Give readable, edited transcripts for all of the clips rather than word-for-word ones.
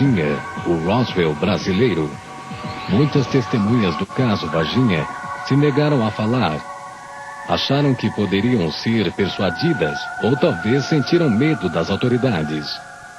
Varginha, o Roswell brasileiro. Muitas testemunhas do caso Varginha se negaram a falar. Acharam que poderiam ser persuadidas ou talvez sentiram medo das autoridades.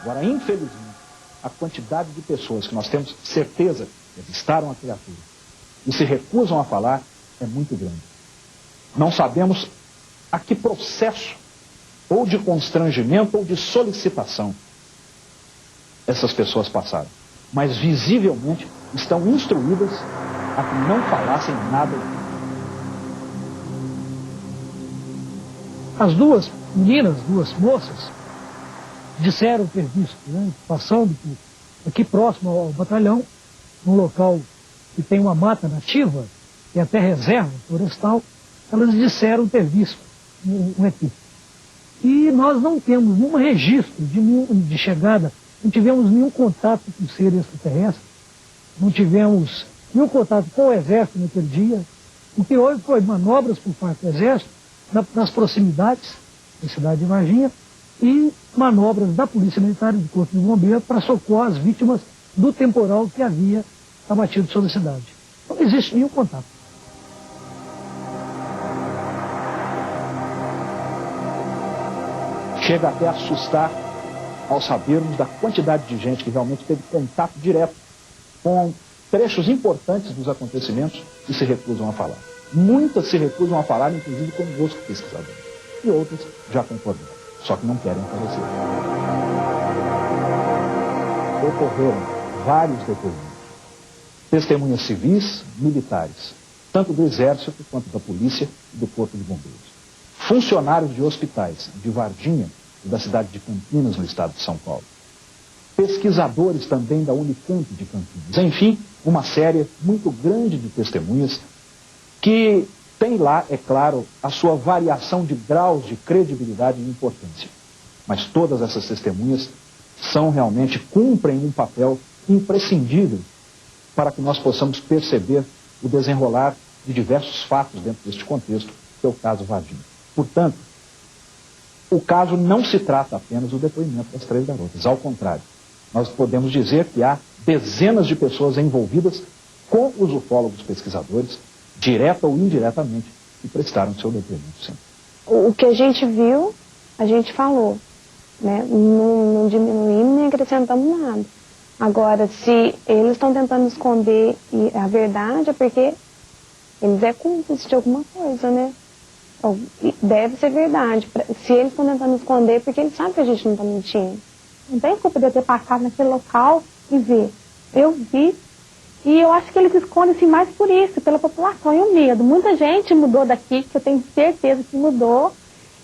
Agora, infelizmente, a quantidade de pessoas que nós temos certeza que avistaram a criatura e se recusam a falar é muito grande. Não sabemos a que processo, ou de constrangimento, ou de solicitação, essas pessoas passaram. Mas, visivelmente, estão instruídas a que não falassem nada. As duas meninas, duas moças, disseram ter visto, né, passando aqui próximo ao batalhão, num local que tem uma mata nativa, e até reserva florestal, elas disseram ter visto um ET. E nós não temos nenhum registro de chegada, não tivemos nenhum contato com ser extraterrestre, não tivemos nenhum contato com o Exército naquele dia. O que houve foi manobras por parte do Exército nas proximidades da cidade de Varginha e manobras da Polícia Militar e do Corpo de Bombeiros para socorrer as vítimas do temporal que havia abatido sobre a cidade. Então não existe nenhum contato. Chega até a assustar ao sabermos da quantidade de gente que realmente teve contato direto com trechos importantes dos acontecimentos e se recusam a falar. Muitas se recusam a falar, inclusive conosco, pesquisadores. E outras já concordam, só que não querem aparecer. Ocorreram vários depoimentos. Testemunhas civis, militares, tanto do Exército quanto da Polícia e do Corpo de Bombeiros. Funcionários de hospitais de Varginha e da cidade de Campinas, no estado de São Paulo. Pesquisadores também da Unicamp de Campinas. Enfim, uma série muito grande de testemunhas que tem lá, é claro, a sua variação de graus de credibilidade e importância. Mas todas essas testemunhas cumprem um papel imprescindível para que nós possamos perceber o desenrolar de diversos fatos dentro deste contexto, que é o caso Varginha. Portanto, o caso não se trata apenas do depoimento das 3 garotas. Ao contrário, nós podemos dizer que há dezenas de pessoas envolvidas com os ufólogos pesquisadores, direta ou indiretamente, que prestaram seu depoimento, sim. O que a gente viu, a gente falou, né? Não diminuímos nem acrescentamos nada. Agora, se eles estão tentando esconder a verdade, é porque eles é cúmplice de alguma coisa, né? Deve ser verdade. Se eles estão tentando esconder, é porque eles sabem que a gente não está mentindo. Não tem culpa de eu ter passado naquele local e ver. Eu vi. E eu acho que eles escondem assim mais por isso, pela população e o medo. Muita gente mudou daqui, que eu tenho certeza que mudou.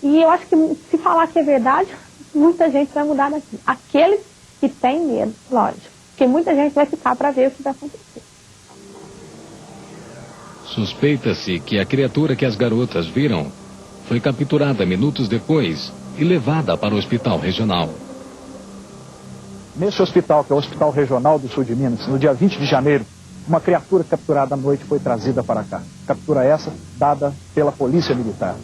E eu acho que se falar que é verdade, muita gente vai mudar daqui. Aqueles que têm medo, lógico. Porque muita gente vai ficar para ver o que vai acontecer. Suspeita-se que a criatura que as garotas viram foi capturada minutos depois e levada para o hospital regional. Nesse hospital, que é o Hospital Regional do Sul de Minas, no dia 20 de janeiro, uma criatura capturada à noite foi trazida para cá. Captura essa dada pela Polícia Militar.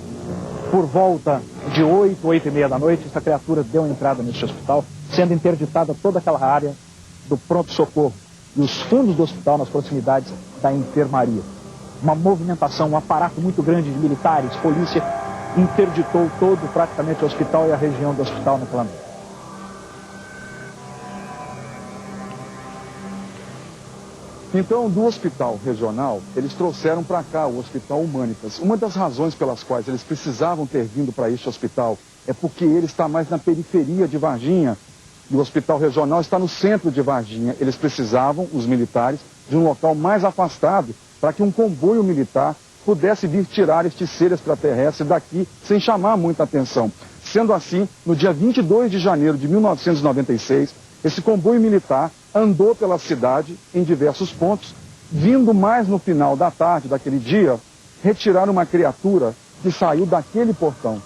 Por volta de 8, 8h30 da noite, essa criatura deu entrada nesse hospital, sendo interditada toda aquela área do pronto-socorro e os fundos do hospital nas proximidades da enfermaria. Uma movimentação, um aparato muito grande de militares, polícia, interditou praticamente o hospital e a região do hospital naquela noite. Então, do hospital regional, eles trouxeram para cá o Hospital Humanitas. Uma das razões pelas quais eles precisavam ter vindo para este hospital é porque ele está mais na periferia de Varginha. E o hospital regional está no centro de Varginha. Eles precisavam, os militares, de um local mais afastado para que um comboio militar pudesse vir tirar este ser extraterrestre daqui sem chamar muita atenção. Sendo assim, no dia 22 de janeiro de 1996, esse comboio militar andou pela cidade em diversos pontos, vindo mais no final da tarde daquele dia, retirar uma criatura que saiu daquele portão.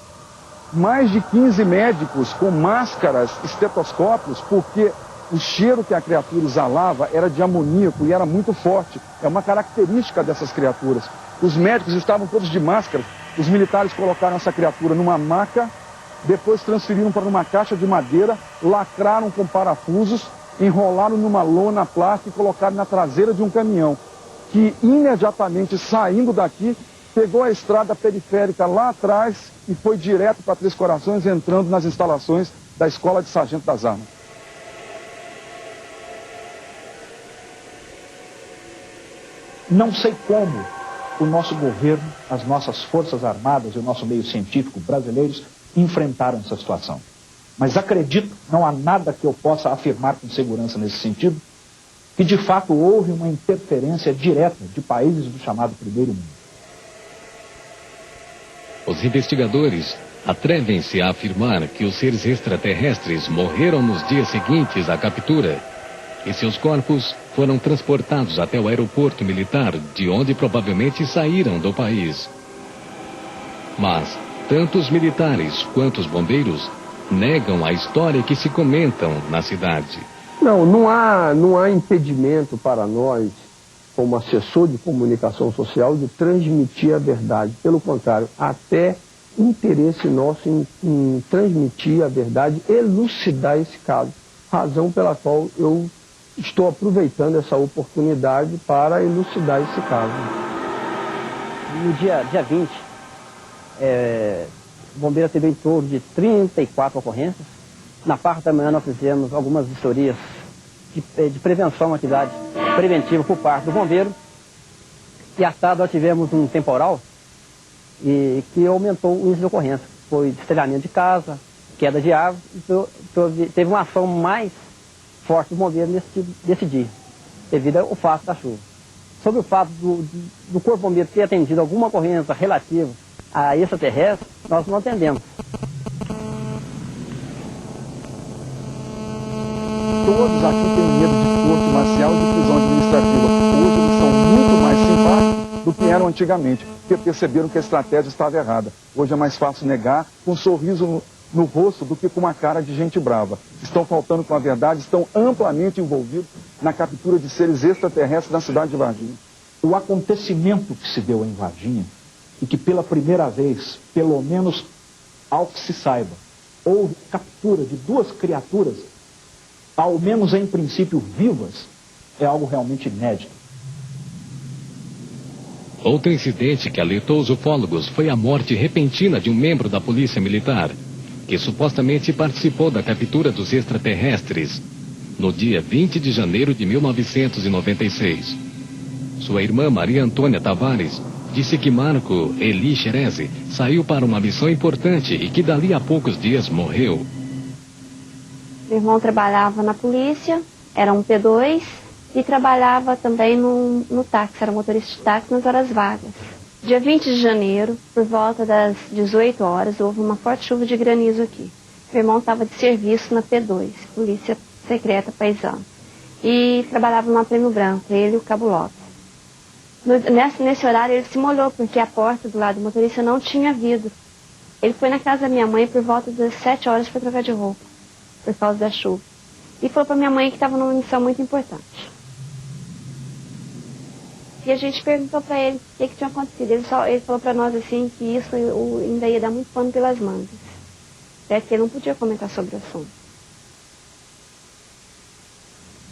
Mais de 15 médicos com máscaras, estetoscópios, porque o cheiro que a criatura exalava era de amoníaco e era muito forte. É uma característica dessas criaturas. Os médicos estavam todos de máscara. Os militares colocaram essa criatura numa maca, depois transferiram para uma caixa de madeira, lacraram com parafusos enrolaram numa lona plástica e colocaram na traseira de um caminhão, que imediatamente saindo daqui, pegou a estrada periférica lá atrás e foi direto para Três Corações, entrando nas instalações da Escola de Sargento das Armas. Não sei como o nosso governo, as nossas forças armadas e o nosso meio científico brasileiros enfrentaram essa situação. Mas acredito, não há nada que eu possa afirmar com segurança nesse sentido, que de fato houve uma interferência direta de países do chamado Primeiro Mundo. Os investigadores atrevem-se a afirmar que os seres extraterrestres morreram nos dias seguintes à captura e seus corpos foram transportados até o aeroporto militar, de onde provavelmente saíram do país. Mas tanto os militares quanto os bombeiros negam a história que se comentam na cidade. Não há impedimento para nós, como assessor de comunicação social, de transmitir a verdade. Pelo contrário, até interesse nosso em transmitir a verdade, elucidar esse caso. Razão pela qual eu estou aproveitando essa oportunidade para elucidar esse caso. No dia 20, o bombeiro teve em torno de 34 ocorrências. Na parte da manhã nós fizemos algumas vistorias de prevenção, atividade preventiva por parte do bombeiro. E à tarde nós tivemos um temporal que aumentou o índice de ocorrência. Foi destelhamento de casa, queda de árvore, teve uma ação mais forte do bombeiro nesse dia, devido ao fato da chuva. Sobre o fato do Corpo Bombeiro ter atendido alguma ocorrência relativa a extraterrestre, nós não atendemos. Todos aqui têm medo de corte marcial e de prisão administrativa. Hoje eles são muito mais simpáticos do que eram antigamente, porque perceberam que a estratégia estava errada. Hoje é mais fácil negar com um sorriso no rosto do que com uma cara de gente brava. Estão faltando com a verdade, estão amplamente envolvidos na captura de seres extraterrestres na cidade de Varginha. O acontecimento que se deu em Varginha, e que pela primeira vez, pelo menos ao que se saiba, houve captura de duas criaturas, ao menos em princípio vivas, é algo realmente inédito. Outro incidente que alertou os ufólogos foi a morte repentina de um membro da Polícia Militar, que supostamente participou da captura dos extraterrestres, no dia 20 de janeiro de 1996. Sua irmã Maria Antônia Tavares disse que Marco Eli Xerezi saiu para uma missão importante e que dali a poucos dias morreu. Meu irmão trabalhava na polícia, era um P2, e trabalhava também no táxi, era motorista de táxi nas horas vagas. Dia 20 de janeiro, por volta das 18 horas, houve uma forte chuva de granizo aqui. Meu irmão estava de serviço na P2, Polícia Secreta Paisana, e trabalhava no Prêmio Branco, ele e o Cabo Lopes. Nesse horário ele se molhou, porque a porta do lado do motorista não tinha vidro. Ele foi na casa da minha mãe por volta das 7 horas para trocar de roupa, por causa da chuva. E falou para minha mãe que estava numa missão muito importante. E a gente perguntou para ele o que tinha acontecido. Ele falou para nós assim que isso ainda ia dar muito pano pelas mangas. Até que ele não podia comentar sobre o assunto.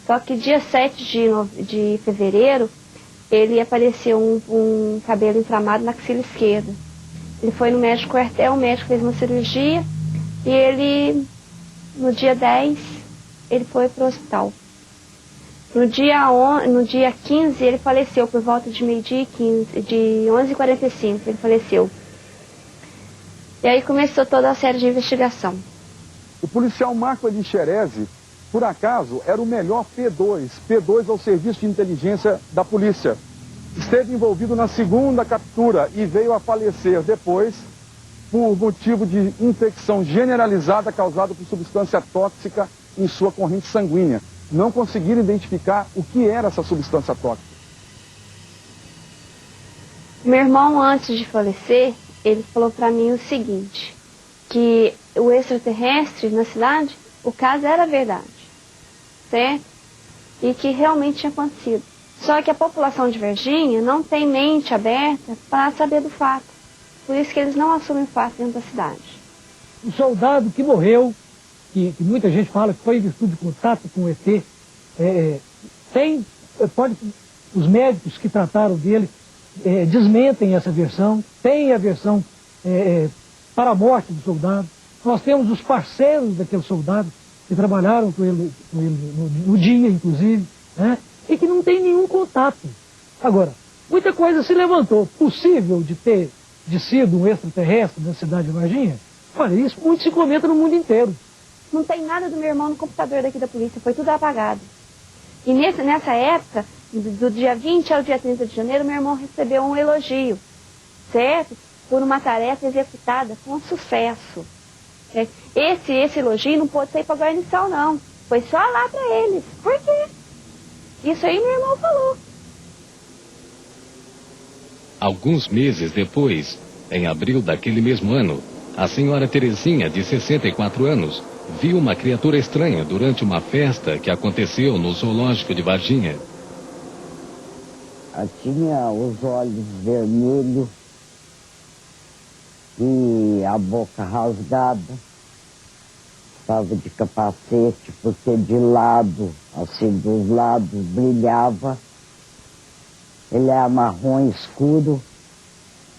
Só que dia 7 de fevereiro, ele apareceu um cabelo inflamado na axila esquerda. Ele foi no médico quartel, o médico fez uma cirurgia e ele, no dia 10, ele foi para o hospital. No dia 15, ele faleceu por volta de meio-dia e 15, de 11h45, ele faleceu. E aí começou toda a série de investigação. O policial Marco Eli Xerezi, por acaso, era o melhor P2. P2 é o Serviço de Inteligência da Polícia. Esteve envolvido na segunda captura e veio a falecer depois por motivo de infecção generalizada causada por substância tóxica em sua corrente sanguínea. Não conseguiram identificar o que era essa substância tóxica. Meu irmão, antes de falecer, ele falou para mim o seguinte, que o extraterrestre na cidade, o caso era verdade, certo? E que realmente tinha acontecido. Só que a população de Varginha não tem mente aberta para saber do fato. Por isso que eles não assumem o fato dentro da cidade. O soldado que morreu, que muita gente fala que foi em virtude de contato com o ET, Os médicos que trataram dele desmentem essa versão, tem a versão para a morte do soldado. Nós temos os parceiros daquele soldado que trabalharam com ele no dia, inclusive, né? E que não tem nenhum contato. Agora, muita coisa se levantou. Possível de sido um extraterrestre na cidade de Varginha? Olha, isso muito se comenta no mundo inteiro. Não tem nada do meu irmão no computador daqui da polícia, foi tudo apagado. E nessa época, do dia 20 ao dia 30 de janeiro, meu irmão recebeu um elogio, certo? Por uma tarefa executada com sucesso. Esse elogio não pôde sair para a guarnição, não. Foi só lá para eles. Por quê? Isso aí meu irmão falou. Alguns meses depois, em abril daquele mesmo ano, a senhora Terezinha, de 64 anos, viu uma criatura estranha durante uma festa que aconteceu no zoológico de Varginha. Ela tinha os olhos vermelhos e a boca rasgada. Estava de capacete, porque de lado, assim, dos lados, brilhava. Ele é marrom escuro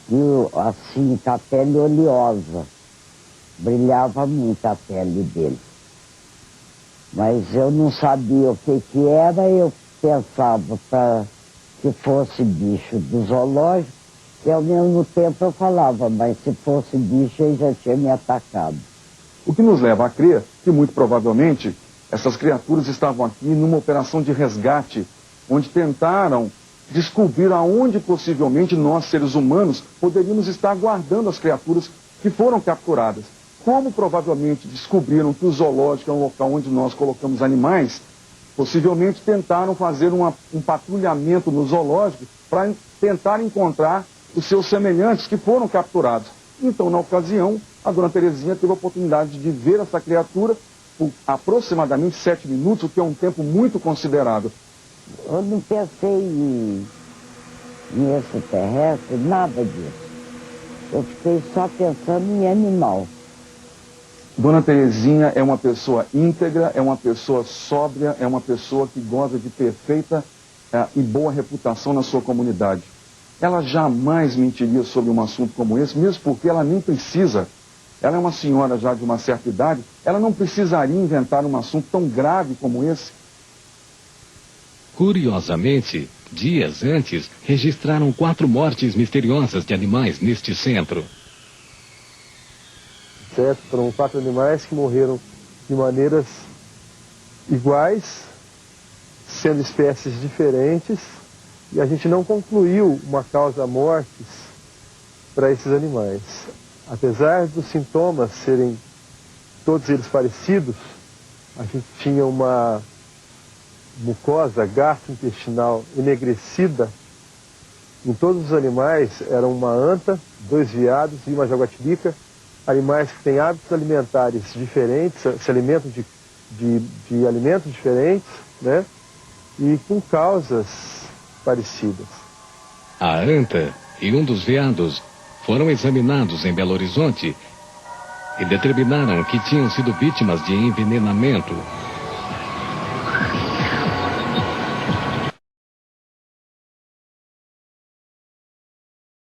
e, assim, com a pele oleosa. Brilhava muito a pele dele. Mas eu não sabia o que era, eu pensava que fosse bicho do zoológico, e ao mesmo tempo eu falava, mas se fosse bicho ele já tinha me atacado. O que nos leva a crer que, muito provavelmente, essas criaturas estavam aqui numa operação de resgate, onde tentaram descobrir aonde possivelmente nós, seres humanos, poderíamos estar guardando as criaturas que foram capturadas. Como provavelmente descobriram que o zoológico é um local onde nós colocamos animais, possivelmente tentaram fazer um patrulhamento no zoológico para tentar encontrar os seus semelhantes que foram capturados. Então, na ocasião, a dona Terezinha teve a oportunidade de ver essa criatura por aproximadamente 7 minutos, o que é um tempo muito considerável. Eu não pensei em extraterrestre, nada disso. Eu fiquei só pensando em animal. Dona Terezinha é uma pessoa íntegra, é uma pessoa sóbria, é uma pessoa que goza de perfeita e boa reputação na sua comunidade. Ela jamais mentiria sobre um assunto como esse, mesmo porque ela nem precisa. Ela é uma senhora já de uma certa idade, ela não precisaria inventar um assunto tão grave como esse. Curiosamente, dias antes, registraram 4 mortes misteriosas de animais neste centro. Certo? Foram 4 animais que morreram de maneiras iguais, sendo espécies diferentes, e a gente não concluiu uma causa mortis para esses animais. Apesar dos sintomas serem todos eles parecidos, a gente tinha uma mucosa gastrointestinal enegrecida em todos os animais. Era uma anta, 2 veados e uma jaguatirica, animais que têm hábitos alimentares diferentes, se alimentam de alimentos diferentes, né? E com causas parecidas. A anta e um dos veados foram examinados em Belo Horizonte e determinaram que tinham sido vítimas de envenenamento